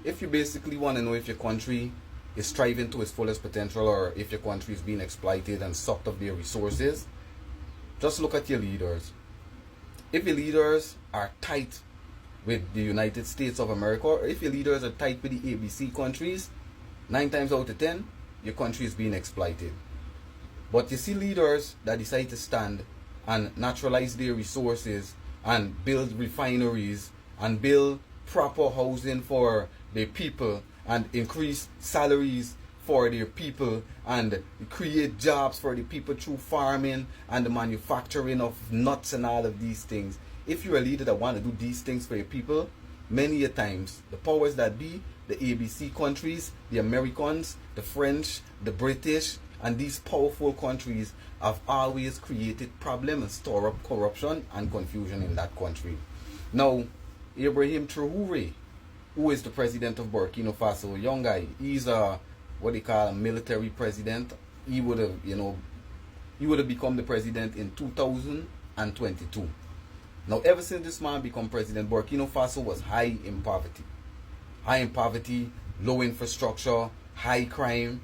if you basically want to know if your country is striving to its fullest potential or if your country is being exploited and sucked of their resources, just look at your leaders. If your leaders are tight with the United States of America, or if your leaders are tight with the ABC countries, 9 times out of 10, your country is being exploited. But you see leaders that decide to stand and naturalize their resources and build refineries and build proper housing for their people and increase salaries for their people and create jobs for the people through farming and the manufacturing of nuts and all of these things. If you're a leader that want to do these things for your people, many a times the powers that be, the ABC countries, the Americans, the French, the British, and these powerful countries have always created problems and stir up corruption and confusion in that country. Now, Ibrahim Traoré, who is the president of Burkina Faso, a young guy, he's a what they call a military president. He would have become the president in 2022. Now, ever since this man become president, Burkina Faso was high in poverty. High in poverty, low infrastructure, high crime,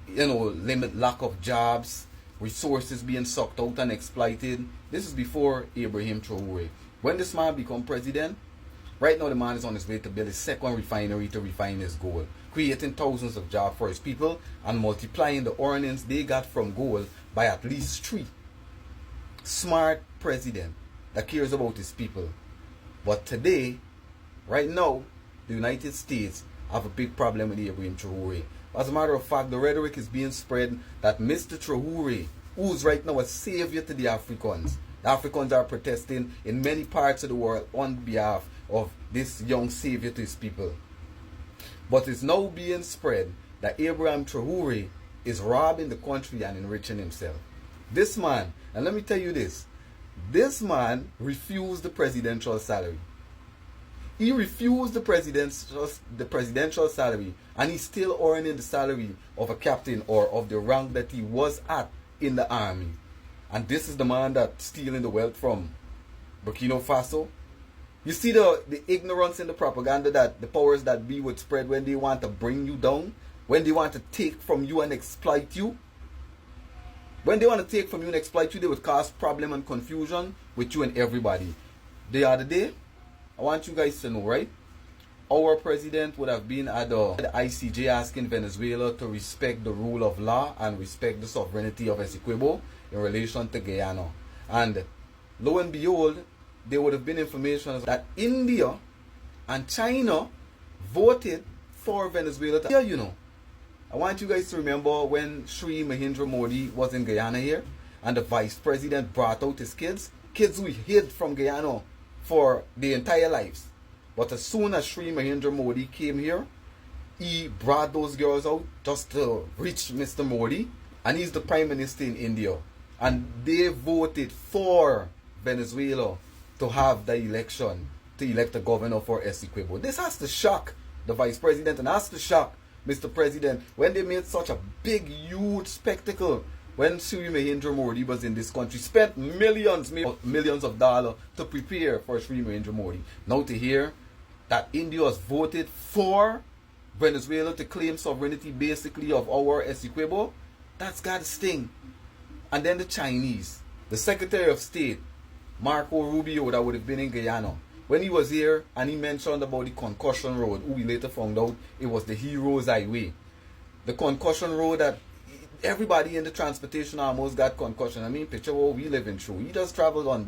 lack of jobs, resources being sucked out and exploited. This is before Ibrahim Traoré. When this man become president, right now the man is on his way to build his second refinery to refine his gold, creating thousands of jobs for his people and multiplying the earnings they got from gold by at least 3. Smart president that cares about his people. But today, right now, the United States have a big problem with Ibrahim Traoré. As a matter of fact, the rhetoric is being spread that Mr. Traoré, who's right now a savior to the Africans are protesting in many parts of the world on behalf of this young savior to his people. But it's now being spread that Ibrahim Traoré is robbing the country and enriching himself. This man, and let me tell you this man refused the presidential salary. He refused the presidential salary, and he's still earning the salary of a captain or of the rank that he was at in the army. And this is the man that's stealing the wealth from Burkina Faso. You see the ignorance and the propaganda that the powers that be would spread when they want to bring you down, when they want to take from you and exploit you. When they want to take from you and exploit you, they would cause problem and confusion with you and everybody. The other day, I want you guys to know, right? Our president would have been at the ICJ asking Venezuela to respect the rule of law and respect the sovereignty of Essequibo in relation to Guyana. And lo and behold, there would have been information that India and China voted for Venezuela. I want you guys to remember when Sri Mahendra Modi was in Guyana here and the vice president brought out his kids who hid from Guyana for their entire lives. But as soon as Sri Mahendra Modi came here, he brought those girls out just to reach Mr. Modi, and he's the prime minister in India. And they voted for Venezuela to have the election to elect a governor for Essequibo. This has to shock the vice president and has to shock Mr. President when they made such a big, huge spectacle. When Sri Mahendra Modi was in this country, spent millions of dollars to prepare for Sri Mahendra Modi. Now to hear that India has voted for Venezuela to claim sovereignty basically of our Essequibo, that's got to sting. And then the Chinese, the Secretary of State, Marco Rubio, that would have been in Guyana, when he was here and he mentioned about the Concussion Road, who we later found out it was the Heroes Highway. The Concussion Road that everybody in the transportation almost got concussion. I mean, picture what we living through. He just traveled on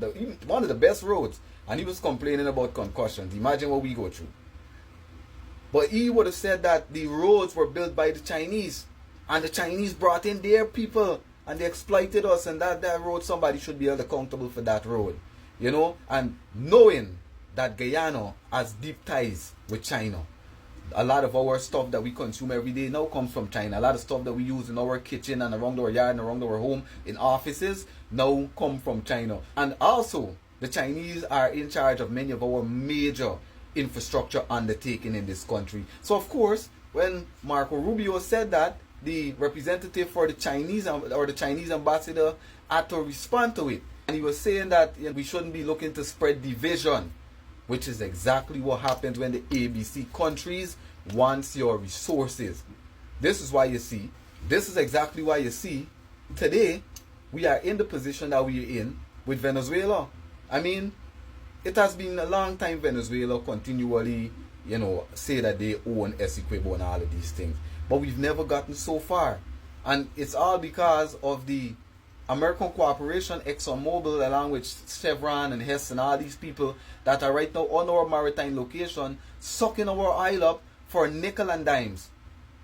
one of the best roads and he was complaining about concussions. Imagine what we go through. But he would have said that the roads were built by the Chinese and the Chinese brought in their people and they exploited us, and that road, somebody should be held accountable for that road. And knowing that Guyana has deep ties with China. A lot of our stuff that we consume every day now comes from China. A lot of stuff that we use in our kitchen and around our yard and around our home, in offices, now come from China. And also, the Chinese are in charge of many of our major infrastructure undertaking in this country. So of course, when Marco Rubio said that, the representative for the Chinese or the Chinese ambassador had to respond to it. And he was saying that we shouldn't be looking to spread division which is exactly what happens when the ABC countries wants your resources. This is exactly why you see today we are in the position that we are in with Venezuela. I mean, it has been a long time Venezuela continually, say that they own Essequibo and all of these things. But we've never gotten so far. And it's all because of the American corporation, ExxonMobil, along with Chevron and Hess and all these people that are right now on our maritime location, sucking our oil up for nickel and dimes.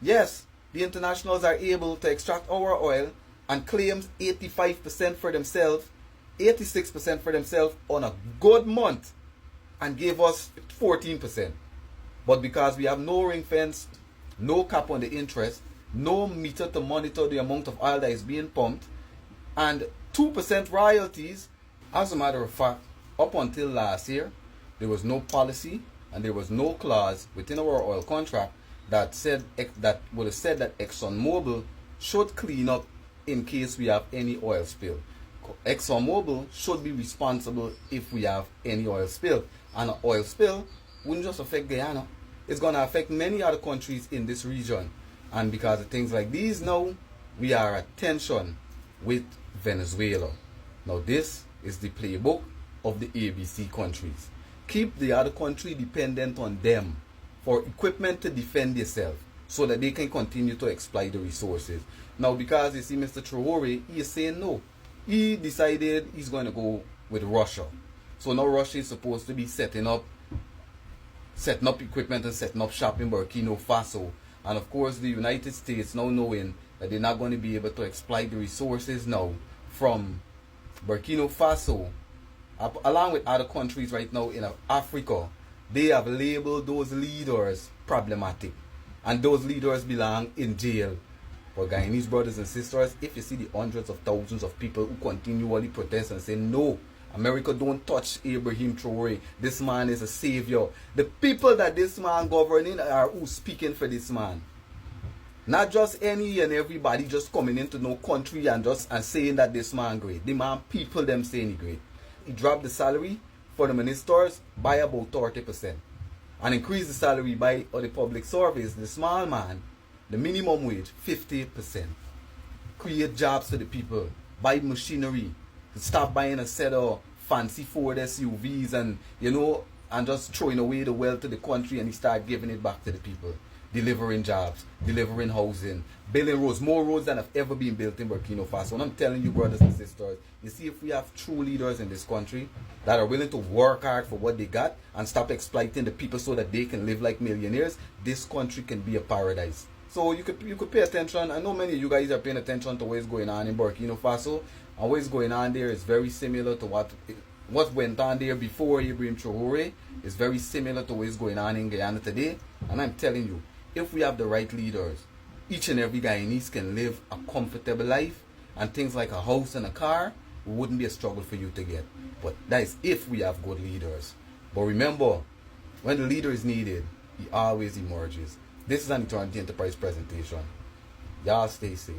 Yes, the internationals are able to extract our oil and claims 85% for themselves, 86% for themselves on a good month, and gave us 14%. But because we have no ring fence, no cap on the interest, no meter to monitor the amount of oil that is being pumped, and 2% royalties, as a matter of fact, up until last year, there was no policy and there was no clause within our oil contract that would have said that ExxonMobil should clean up in case we have any oil spill. ExxonMobil should be responsible if we have any oil spill. And an oil spill wouldn't just affect Guyana. It's going to affect many other countries in this region. And because of things like these now, we are at tension with Venezuela. Now this is the playbook of the ABC countries. Keep the other country dependent on them for equipment to defend themselves so that they can continue to exploit the resources. Now because you see Mr. Traore, he is saying no. He decided he's going to go with Russia. So now Russia is supposed to be setting up equipment and setting up shop in Burkina Faso. And of course the United States now knowing that they're not going to be able to exploit the resources now from Burkina Faso, along with other countries right now in Africa, they have labeled those leaders problematic. And those leaders belong in jail. But Guyanese brothers and sisters, if you see the hundreds of thousands of people who continually protest and say, no, America don't touch Ibrahim Traore, this man is a savior. The people that this man governing are who speaking for this man. Not just any and everybody just coming into no country and saying that this man great. The man people them saying he great. He dropped the salary for the ministers by about 30%. And increased the salary by the public service, the small man, the minimum wage, 50%. Create jobs for the people. Buy machinery. Stop buying a set of fancy Ford SUVs and and just throwing away the wealth to the country, and he start giving it back to the people. Delivering jobs, delivering housing, building roads, more roads than have ever been built in Burkina Faso. And I'm telling you, brothers and sisters, you see, if we have true leaders in this country that are willing to work hard for what they got and stop exploiting the people so that they can live like millionaires, this country can be a paradise. So you could pay attention. I know many of you guys are paying attention to what's going on in Burkina Faso. And what's going on there is very similar to what went on there before Ibrahim Traore. Is very similar to what's going on in Guyana today. And I'm telling you, if we have the right leaders, each and every Guyanese can live a comfortable life, and things like a house and a car wouldn't be a struggle for you to get. But that is if we have good leaders. But remember, when the leader is needed, he always emerges. This is an Eternity Enterprise presentation. Y'all stay safe.